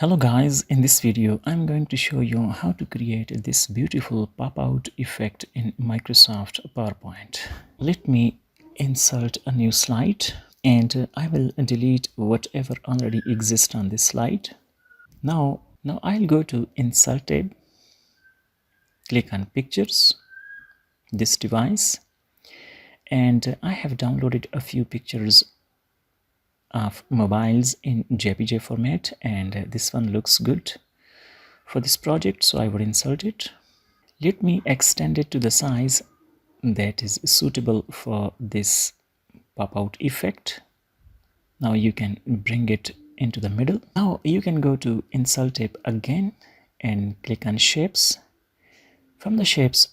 Hello guys, in this video I'm going to show you how to create this beautiful pop-out effect in Microsoft PowerPoint. Let me insert a new slide and I will delete whatever already exists on this slide. Now I'll go to Insert tab, click on Pictures, this device, and I have downloaded a few pictures of mobiles in JPG format, and this one looks good for this project, so I would insert it. Let me extend it to the size that is suitable for this pop-out effect. Now you can bring it into the middle. Now you can go to Insert tab again and click on Shapes. From the shapes,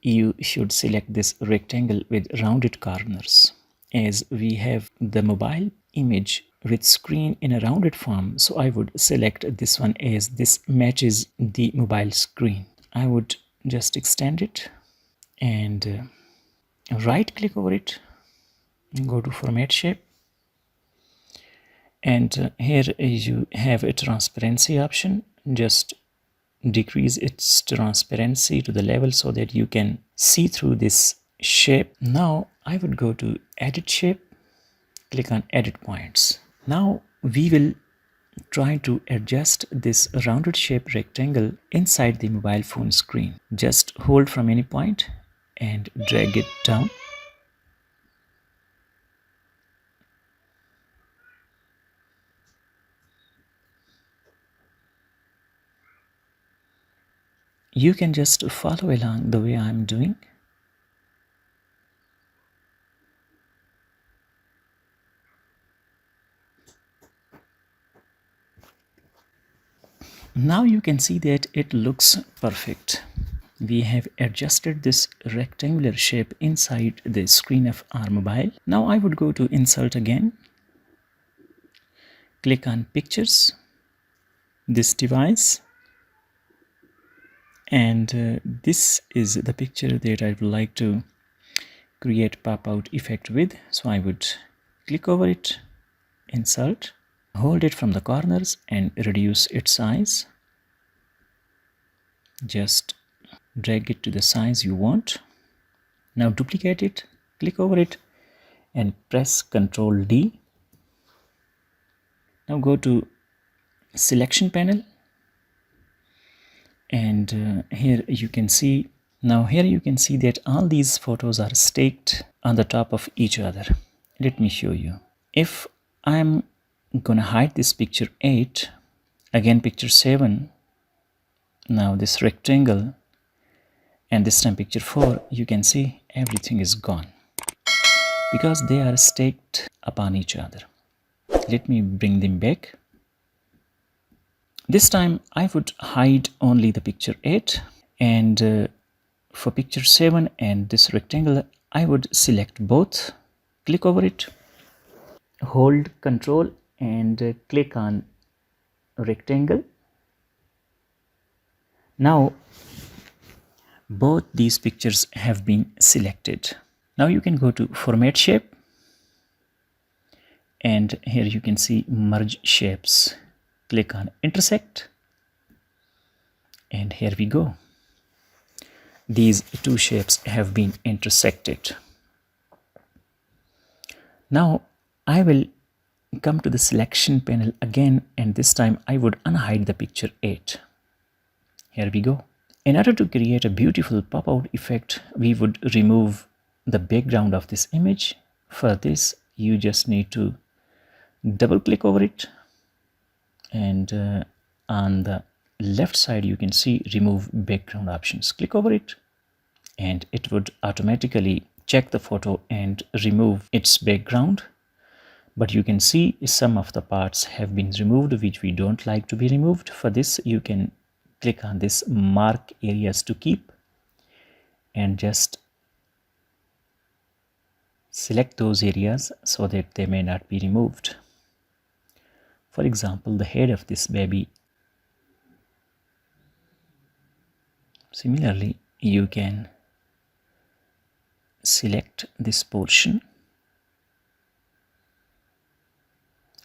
you should select this rectangle with rounded corners. As we have the mobile image with screen in a rounded form, so I would select this one as this matches the mobile screen. I would just extend it and right click over it and go to Format Shape, and here you have a transparency option. Just decrease its transparency to the level so that you can see through this shape. Now I would go to Edit Shape, click on Edit Points. Now we will try to adjust this rounded shape rectangle inside the mobile phone screen. Just hold from any point and drag it down. You can just follow along the way I'm doing. Now you can see that it looks perfect. We have adjusted this rectangular shape inside the screen of our mobile. Now I would go to Insert again, click on Pictures, this device, and this is the picture that I would like to create pop-out effect with. So I would click over it, insert, hold it from the corners and reduce its size. Just drag it to the size you want. Now duplicate it, click over it and press Ctrl D. Now go to Selection panel, and here you can see that all these photos are staked on the top of each other. Let me show you. If I'm gonna hide this picture 8, again picture 7, now this rectangle, and this time picture 4, you can see everything is gone because they are staked upon each other. Let me bring them back. This time I would hide only the picture 8, and for picture 7 and this rectangle I would select both, click over it, hold Ctrl and click on rectangle. Now both these pictures have been selected. Now you can go to Format Shape, and here you can see Merge Shapes. Click on Intersect, and here we go. These two shapes have been intersected. Now I will come to the Selection panel again, and this time I would unhide the picture 8. Here we go. In order to create a beautiful pop-out effect, we would remove the background of this image. For this, you just need to double click over it, and on the left side you can see Remove Background options. Click over it and it would automatically check the photo and remove its background. But you can see some of the parts have been removed which we don't like to be removed. For this, you can click on this Mark Areas to Keep and just select those areas so that they may not be removed. For example, the head of this baby. Similarly, you can select this portion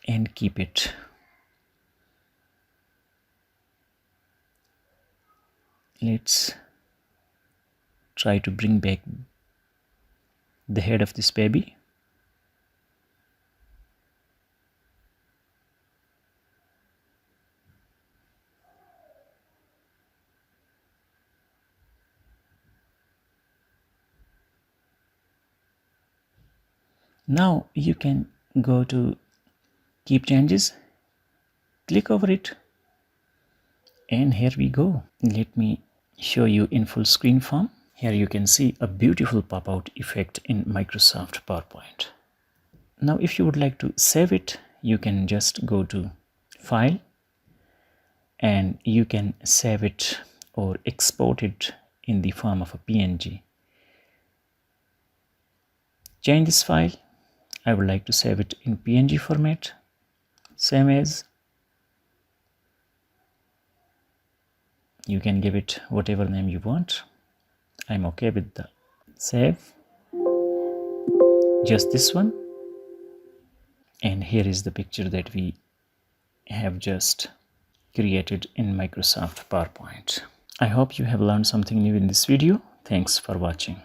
and keep it. let's try to bring back the head of this baby. Now you can go to keep changes, click over it, and here we go. Let me show you in full screen form. Here you can see a beautiful pop-out effect in Microsoft PowerPoint. Now if you would like to save it, you can just go to File, and you can save it or export it in the form of a PNG. Change this file. I would like to save it in PNG format, same as. You can give it whatever name you want. I'm okay with the save, just this one. And here is the picture that we have just created in Microsoft PowerPoint. I hope you have learned something new in this video. Thanks for watching.